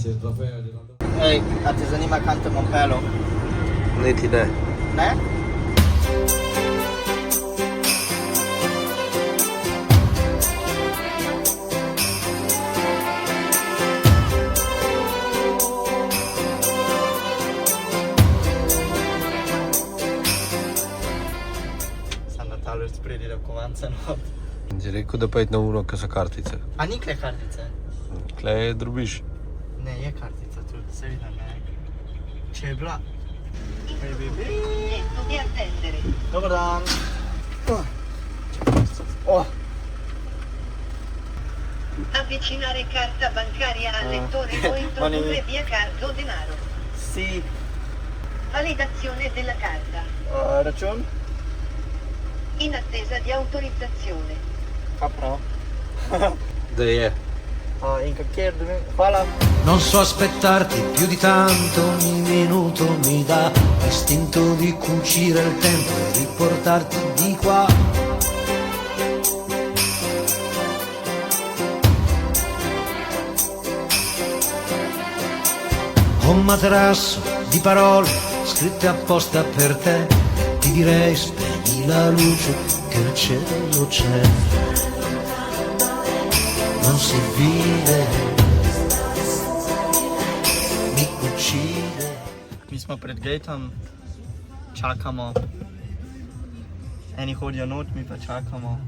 Ej, a te zanima kam te bom pelil? Niti ne. Ne? Sem na talo spredi, da kovanca not. Si rekel, da pa je na uno, ki so kartice. A ni kle kartice? Tle je drobiš. Ne, je kartica tudi, se vidi, ne. Če je bila. Di attendere. Dobar dan. Oh. Avvicinare carta bancaria al lettore o introdurre via carta o denaro. Si. Validazione della carta. Račun? In attesa di autorizzazione. Pa prav. Da je. In kakjer dobim? Hvala. Non so aspettarti più di tanto, ogni minuto mi dà l'istinto di cucire il tempo e riportarti di qua. Ho un materasso di parole scritte apposta per te, ti direi spegni la luce che il cielo c'è, non si vede. Mi smo pred gateom, čakamo. Eni hodijo not, mi pa čakamo.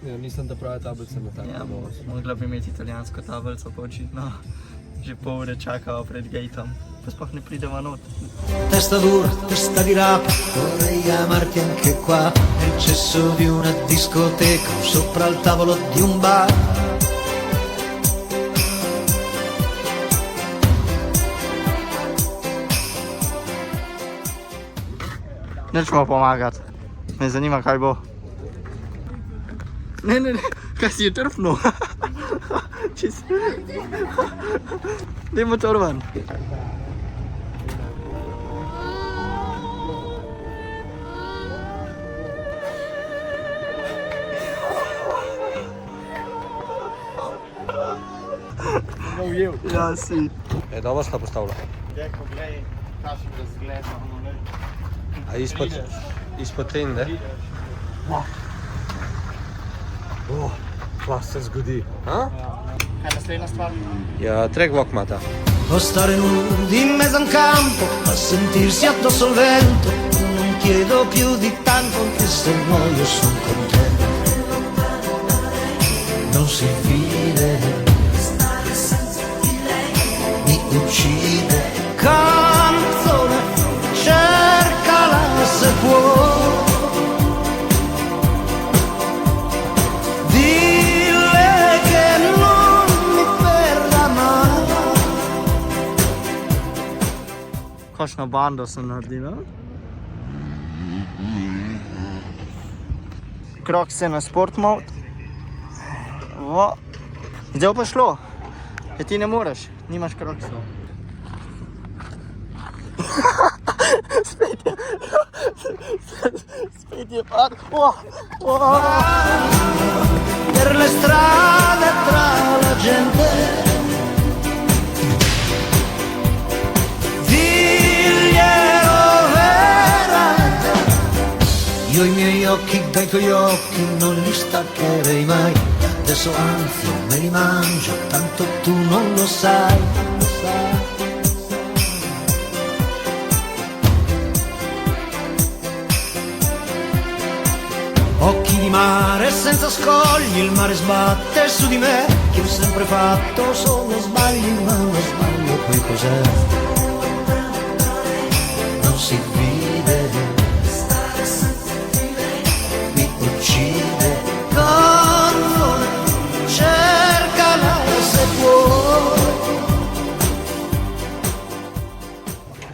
Ja, mislim, da pravi tablica na tako. Ja, mogla bi imeti italijansko tablico, pa očitno že pol ure čakajo pred gateom. Pa sploh ne pridemo not. Testa dura, testa di rapa, vorrei amarti anche qua, nel cesso di una discoteca, o sopra il tavolo di un bar. Nećemo pomagati. Me zanima kaj bo. Ne, kaj si je trfnil? Čist. Daj motor ven. Ja, si. Doma sta postavila. Deko, glej, kakšen razgled imamo, ne? A izpod tende? Pa se zgodi. Kaj naslednja stvar? Ja, trek vokmata. O stare nudi in mezzo a un campo, a sentirsi addosso al vento, non chiedo più di tanto, anche se muoio son contento. Non si fide, mi uccide. Canzone, cercala se può. Dille che non mi perda mai. Kakšno bando sem naredil, no? Krok se na sport mode. Zdaj pa šlo. Ja, ti ne moreš, nimaš kroksov. Spet je pad. Per le strade tra la gente, diglielo veramente. Io i miei occhi dai tuoi occhi non li staccherei mai. Adesso anzi me li mangio, tanto tu non lo sai, non lo sai. Occhi di mare senza scogli, il mare sbatte su di me, che ho sempre fatto solo sbagli, ma lo sbaglio poi cos'è? Non si vide, mi uccide, canzone, cercala se puoi.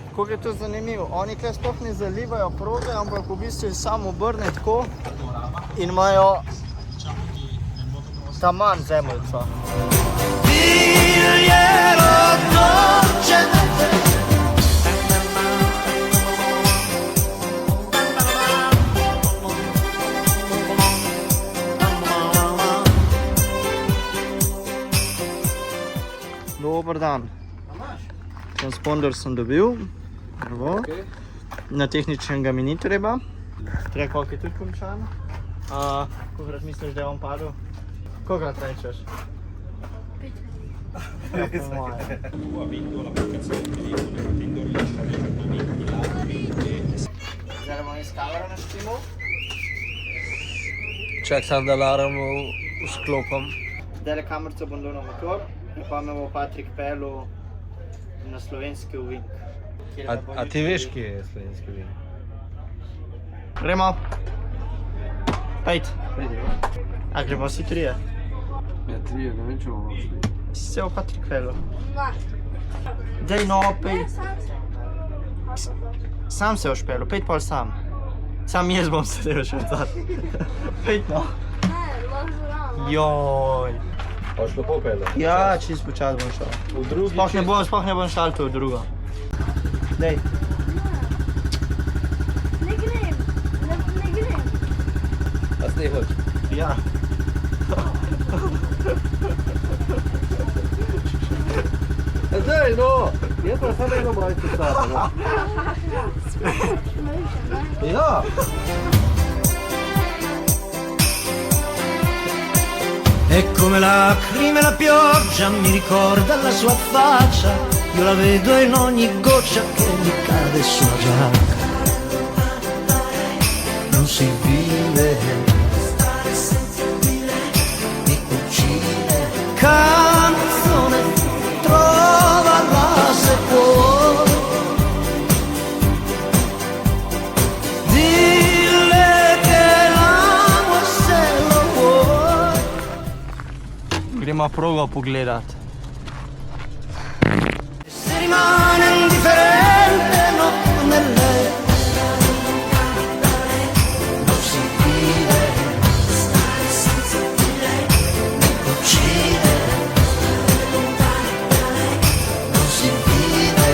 Kako je to zanimivo, oni tukaj sploh ne zalivajo proge, ampak v bistvu je samo obrne tako in imajo taman zemljico. Diglielo dolcemente. Dober dan. Transponder sem dobil. Evo. Na tehničnem ga mi ni treba. Track je tudi končan. Kolikrat misliš, da je on padel? Kolikrat rečeš? 5. Ja, po moje. Zdaj bomo iz kamero naštimo. Čak sam da alarm usklopam. Zdaj kamerco bom dal na motor, pa me bo Patrik pelil na slovenski ovink. A ti veš, kje je slovenski vin? Gremo. Pejt. A gremo vsi trije? Ja, 3, ne vem, če bomo šli. Si se bo Patrik pelil. Dej no, pej. Sam se boš pelil, pejt pol sam. Sam jaz bom sedel še odzad. Pejt no. Joj. Pa šlo popele? Ja, čist počas bom šel. V drugi Sploh ne bom šaltil v drugo. Dej. Ne grem. Ne grem. A s ne hoč? Ja. Zdaj, no! Jaz pa samo eno majico stavim, no. Ja! E come lacrime la pioggia mi ricorda la sua faccia, io la vedo in ogni goccia che mi cade sulla giacca. Non si vive, mi uccide, canzone, trovala se puoi. Dille che l'amo e se lo vuoi. Gremo progo pogledat. Se rimane indifferente, no, nelle non si vive, mi uccide, non si vive,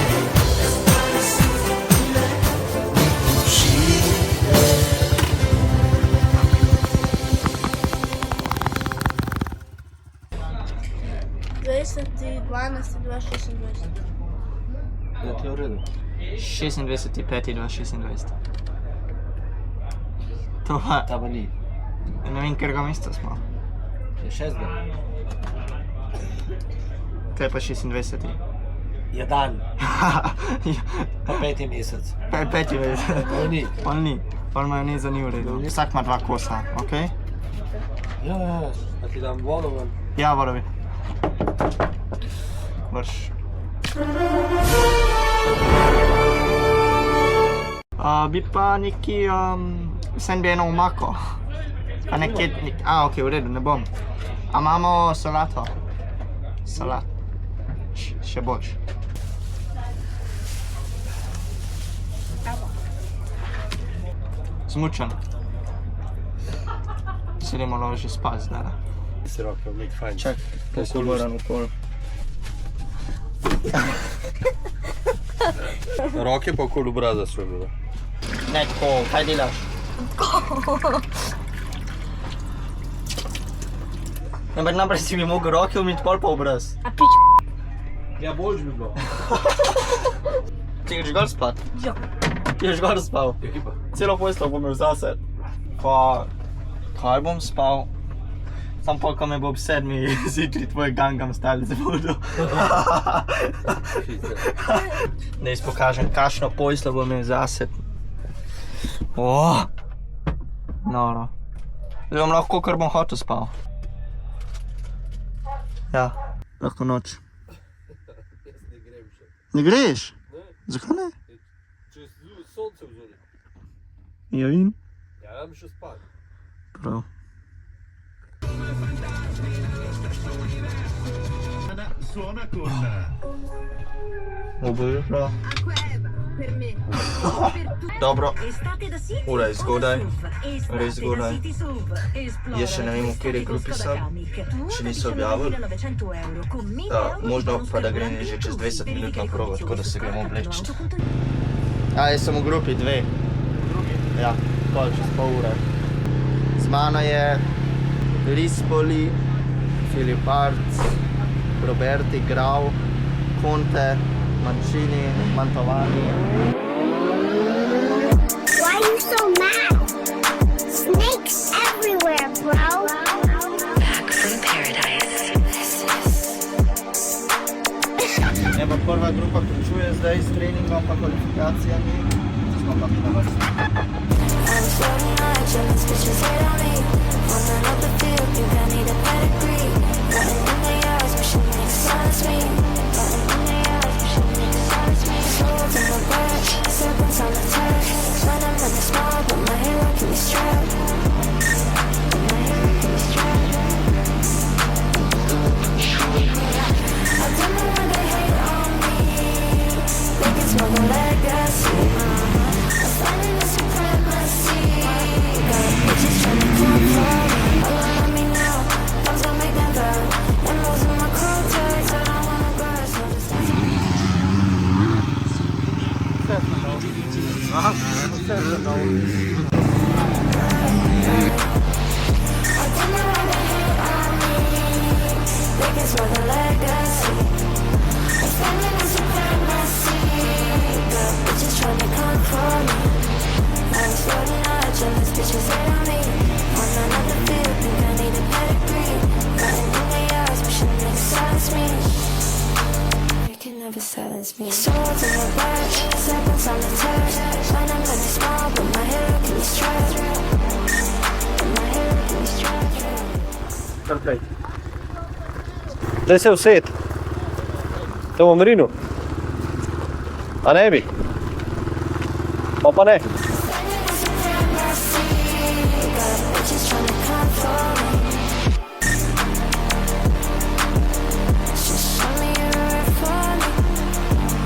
mi uccide. Dvajseti, 12, 26. Ja, ti je v redu. 26. 5. 2026. To pa, Ta pa ni. ne vem, katerega mesta smo. Je 6. Tle pa 26. Je dan. Pa 5. mesec. 5. mesec. To ni. Pol ni. Pol majoneza ni v redu. Vsak ima 2 kosa, okej? Ja, ja, ja. A ti dam vodo ven? Ja, vodovi. Vrš. Bi pa neki, vsem bi eno omako. Pa nekje, okej, v redu, ne bom. A imamo solato? Salat. Še boljš. Zmučen. Se idemo že spat zdaj. Si roke, nek fajn. Čak, to se obrnem okoli. Roke pa okoli obraza so bile. Ne, tako, kaj delaš? Ampak najprej si mi mogel roke umiti, pol pa obraz. A pič. Ja, boljš bi bilo. Ti greš gor spat? Ja. Ti greš gor spal? Ja, pa. Celo posteljo bom imel zase. Pa, kaj bom spal? Sam pa, ko me bo ob 7 zjutraj tvoj Gangnam Style zbudil. Da jaz pokažem, kakšno posteljo bom imel zase. Noro. Zdaj bom lahko, kar bom hotel spal. Ja, lahko noč. Jaz ne grem še. Ne greš? Ne, Zakaj ne? če sonce vzori. Ja, in? Ja, dam še spat. Prav. Suona con Obojra. Per me. Dobro, Estate da City. ura je zgodaj. Estate Res zgodaj. da City Sub. Esplora Jaz še ne vem, v kateri grupi sem. Še niso objavili. Možno pa da grem že čez 20 minut na progo, tako da se gremo obleči. Jaz sem v grupi 2. Ja, pol čez pol ure. Z mano je Rispoli, Filip Arc, Roberti, Grau, Conte, Mancini, Mantovani. Why are you so mad? Snakes everywhere, bro. Back from paradise. Evo, prva grupa končuje zdaj s treningom pa kvalifikacijami. Smo pa mi na vrsti. I'm floating on jealous bitches hate on me. Falling off the field, think I need a pedigree. Nothing in the yards, but she makes silence me. Nothing in the yards, but she makes silence me. Swords in the bird, serpents on the turf. When I'm in the small, but my hero can be strapped. My hero can be strapped. I don't know why they hate on me. They can smell the legacy. I'm finding the supremacy. Got bitches trying to come for me. All on me now, thumbs gon' make them burn. And losing my cool tags, I don't wanna burn. So just I don't know why they hate on me. They can smell the legacy. I'm finding the supremacy. Got bitches trying to come for me. I'm floating on jealous bitches hate on me. On another field, think I need a pedigree. Nothing in the yards, but she never silence me. You can never silence me. Swords in the bird, serpents on the turf. When I'm really small, but my hero can be strapped. My hero can be strapped. Čakaj. Daj se used. To bom rinil. A ne bi? Pa ne. Finding the supremacy. Got bitches trying to come for me. Just show me you're right for me.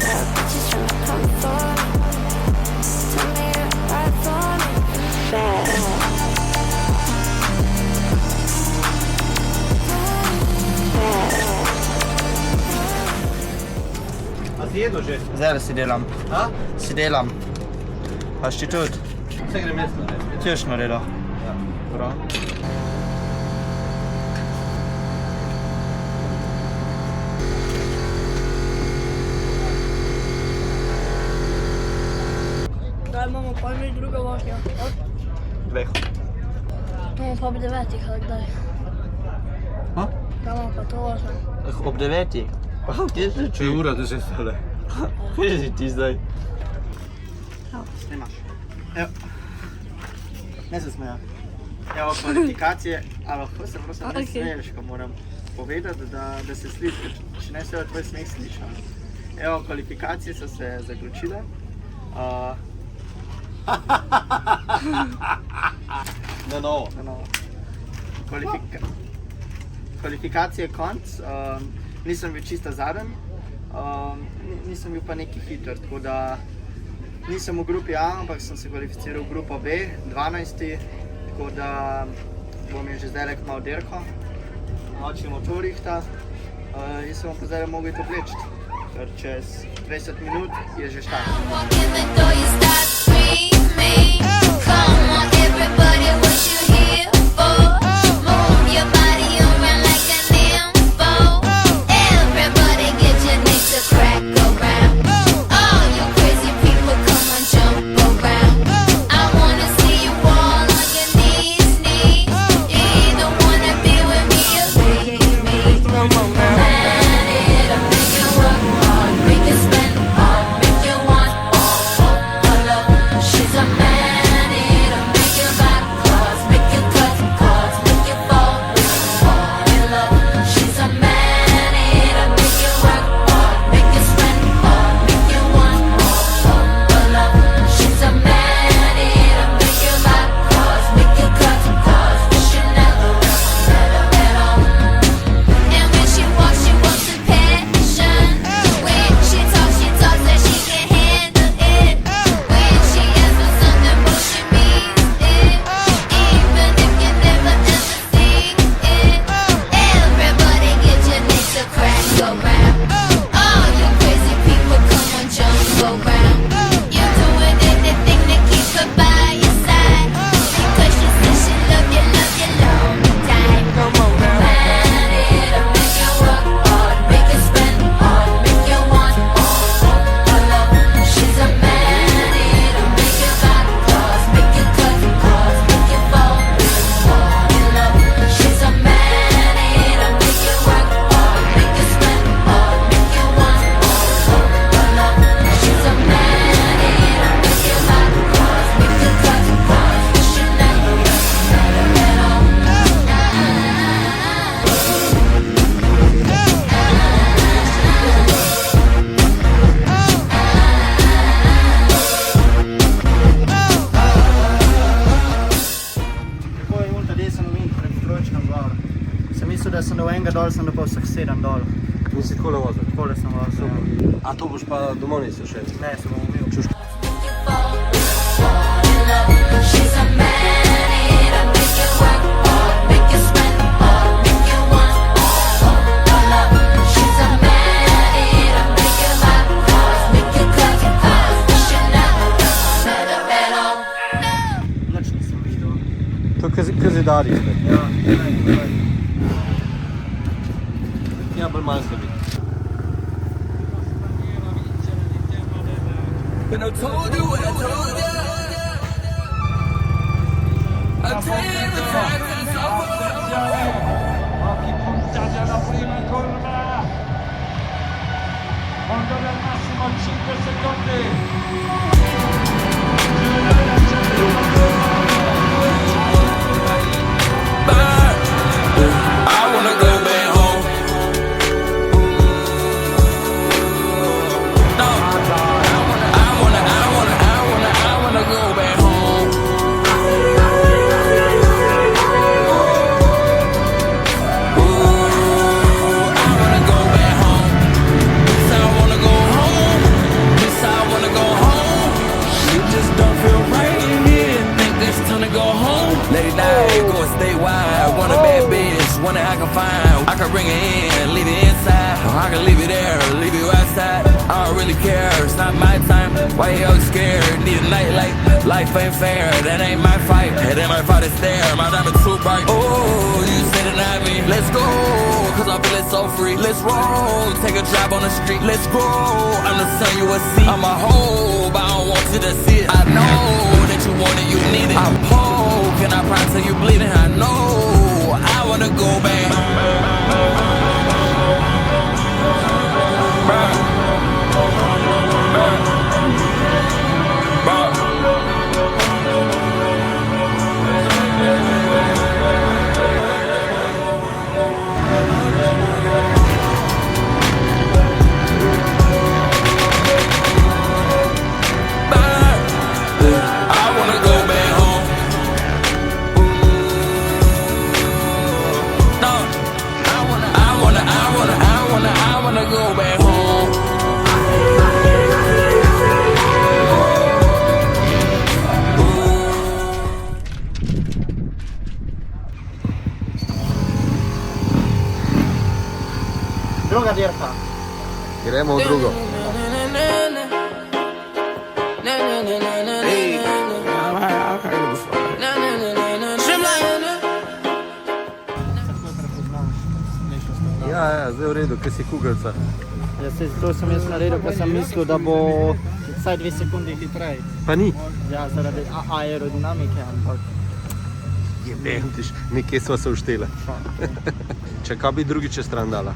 Got bitches trying to come for me. Tell me you're right for me. Bad. A si jedo že? Zdaj si delam. A? Si delam. Paš ti tudi? Vse grem jaz narediti. Ti još naredil? Ja. Prav. Zdaj imamo pa že druga vožnja. Dveh. Imamo pa ob 9, ali kdaj? Ha? Imamo pa to vožnjo. Ob 9. Pa kje si Če je ura 10 ali? Kje si ti zdaj? Snimaš. Evo. Ne se smeja. Evo kvalifikacije, a lahko se prosim ne smeješ, ko moram povedati, da se sliši, če ne se tvoj smeh sliša. Evo, kvalifikacije so se zaključile. Na novo. Na novo. Kvalifikacije konc, nisem bil čisto zadnji, nisem bil pa neki hiter, tako da nisem v grupi A, ampak sem se kvalificiral v grupo B, 12. Tako da bom že zdaj malo dirko, noči motorihta, in se bom pa zdaj mogel to vleči, ker čez 20 minut je že štart. Walk in the door, you start screaming. Come on, everybody, what you here for? Move your body around like an info. Everybody, get your knees to crack around. All you crazy people, come on, jump around. I wanna see you all on your knees. You either wanna be with me or leave me. Come on, man. Man, it'll make you work hard, make you spend hard, make you want all love. She's a man, it'll make you back claws. nisem videl pred stročkom gor. Sem mislil, da sem do enega dol, sem pa vseh 7 dol. Nisi takole vozil? Takole sem vozil. A to boš pa domov nisi še? Ne, sem bom umil. She's a man-eater, make it work, make it sweat, make it want your love. She's a man-eater, make it hot, make it cut, you should never let her bet on. Nič nisem videl. To kazidari spet. Ja, ne. Ja, bolj malo se vidi. And I told you what I told you. I tell you every time it's over. Occhi puntati alla prima curva. Fondo del massimo 5 secondi. I wanna go back home. No, I wanna go back home. I wanna go back home. Yes, I wanna go home. Yes, I wanna go home. She just don't feel right in here. Think it's time to go home. Late night, go statewide. Want a bad bitch, one that I can find. I can bring it in, leave it inside. Or I can leave it there, leave it outside. I don't really care, it's not my time. Why you all scared? Need a nightlight. Life ain't fair, that ain't my fight. And then my father stare, my diamond too bright. Oh, you said it not me. Let's go, cause I'm feeling so free. Let's roll, take a drive on the street. Let's go, I'm the son you will see. I'm a hoe, but I don't want you to see it. I know that you want it, you need it. I poke, and I promise till you bleeding. I know, I wanna go back. Go back home. Druga dirka. Gremo v drugo. Ja, zdaj v redu, kaj si kugelca. Ja, to sem jaz naredil, ker sem mislil, da bo vsaj 2 sekundi hitreje. Pa ni. Ja, zaradi aerodinamike, ampak... Jebem tiš, nekje sva se uštela. Če kaj bi drugi čez stran dala?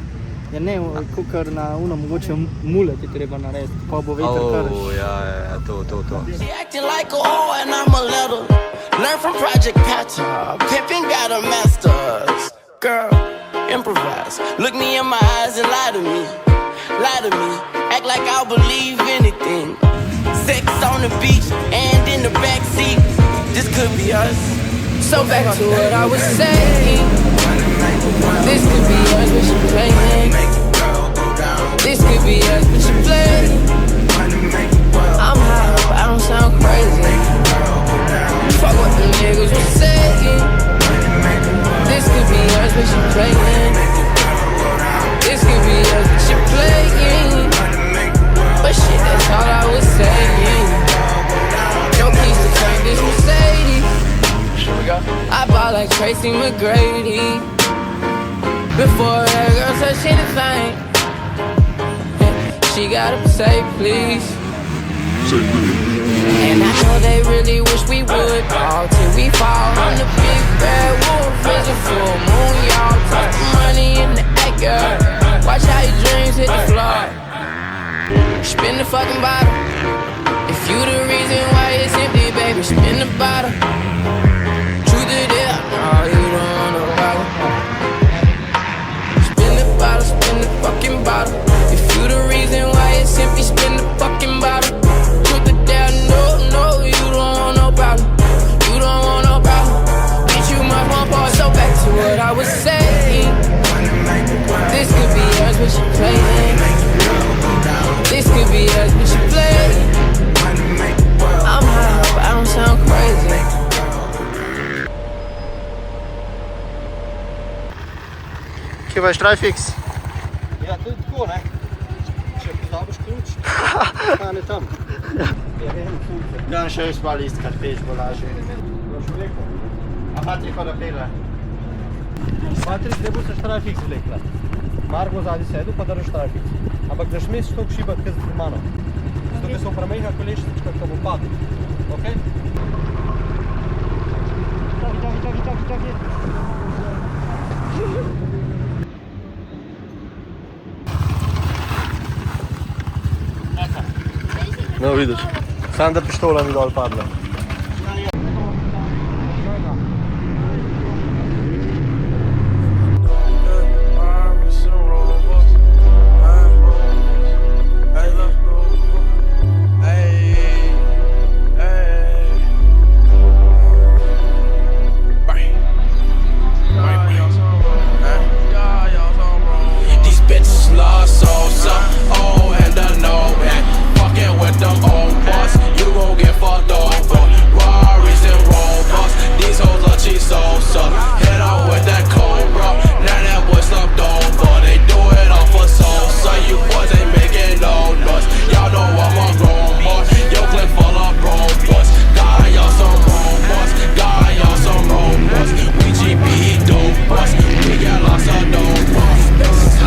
Ja ne, kukar na uno mogoče mule ti treba narediti, pa bo veter kar. Ja, to. She acting like a whore and I'm a little. Learn from Project Patta, pimpin' got a master's. Girl, improvise. Look me in my eyes and lie to me. Lie to me, act like I'll believe anything. Sex on the beach and in the backseat. This could be us. So back to what I was saying. This could be us, but she playing. This could be us, but she playing. I'm high, but I don't sound crazy. Fuck what the niggas were saying. This could be us, but she playing. This could be us, but she playing. But shit, that's all I was saying. No keys to turn this Mercedes. I bought like Tracy McGrady. Before that girl said she the thing, she gotta say please. And I know they really wish we would fall till we fall on the big bad wolf. Is a full moon, y'all. Talk the money in the egg, girl. Watch how your dreams hit the floor. Spin the fucking bottle. If you the reason why it's empty, baby, spin the bottle. Truth it is, no, you don't want no bottle. Spin the bottle, spin the fucking bottle. If you the reason why it's empty, spin the fucking bottle. Truth it is, no, you don't want no problem. You don't want no problem. Bitch, you my one boy. Chyba jest Trifix. Ja, to jest tako, ne? Če pozabiš ključ, stane tam. Ja vem, funkcija. Dan še spali iskat, peš bo lažje. A Patrik hoda pele. Patrik, ne bo se Trifix vlekla. Mark bo zadnji sedel, pa daš Trifix. Ampak daš mes toliko šibat, kaj z mano. Zato, ker so premejha kolešnička, ko bo padel. Ok? Čakaj. No vidiš, sam da pištola mi dol padla. These bitches love salsa, oh, and I know it. Fucking with them old boss, you gon' get fucked over. Rarries and Rovers, these hoes are cheap salsa. Hit out with that Cobra, now that boy slumped over. They do it all for salsa, you boys ain't making no noise. Y'all know I'm a grown boy, yo clip full of grown boys. Got y'all some robots, got y'all some robots. We GP dope boys, we got lots of dope boys.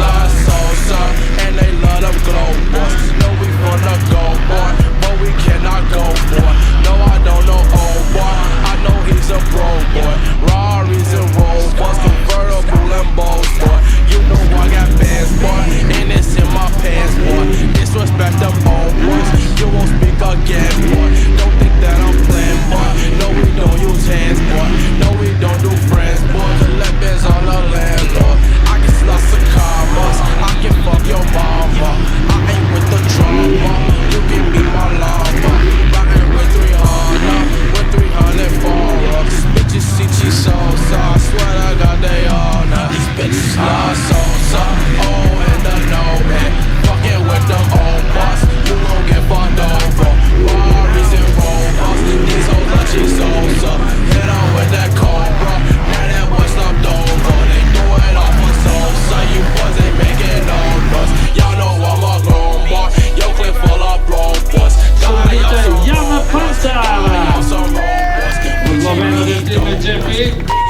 Love salsa, and they love them glow boys. Know we wanna go boy, but we cannot go boy. No, I don't know old boy, I know he's a bro boy. Rarries and Rovers, convertible Lambos boy. You know I got bands boy, and it's in my pants boy. Disrespect them old boys, you won't speak again boy. Don't think that I'm playing boy. No, we don't use hands boy. No, we don't do friends boy. Collect bands on the landlord. I can slice some commas, I can fuck your mama. I ain't with the drama, you can be my llama. Riding with 300, with 300 4-ups. Bitches see cheese salsa, I swear I got they all now. These bitches love salsa, oh, and I know it. Fucking with them old boss, you gon' get fucked over. Rarries and Rovers, these hoes are cheese salsa. Hit on with that Cobra, now that boy slumped over. They do it all for salsa, you boys ain't making no noise. Y'all know I'm a grown boy, yo clip full of grown boys. Got y'all some robots, we Governo del team GP GP,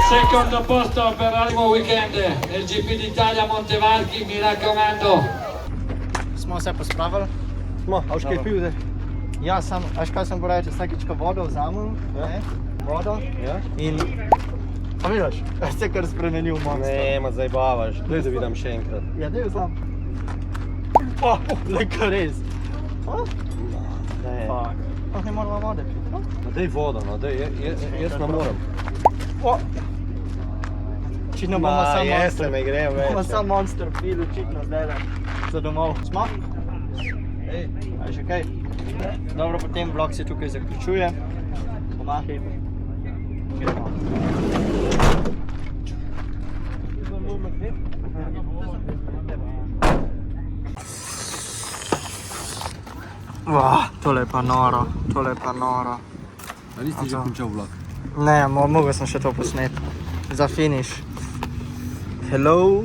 secondo posto per l'ultimo weekend nel GP d'Italia Montevarchi, mi raccomando. Smo se pospravili. Smo, a už kaj pil zdaj? Ja, sam, veš kaj sem bo reči, vsakičko vodo vzamem, ne? Vodo. Ja? In, a vidiš, se kar spremenil monster. Ne, ma zajbavaš, daj da vidim še enkrat. Ja, daj vzam. Oh, leko res. Oh? Ne. Fuck. Oh, ne moramo vode piti, no? Ma daj vodo, no, daj, jaz ne morem. Oh. Očitno bomo sam jaz se monster. ne grem več. Bomo sam monster pili, očitno zdaj za domov. Smo? Ej, A že kaj? Dobro, potem vlog se tukaj zaključuje. Pomahaj. Gremo. Tole je pa noro, tole je pa noro. a niste že končal vlog? Ne, mogel sem še to posneti. Za finish. Hello.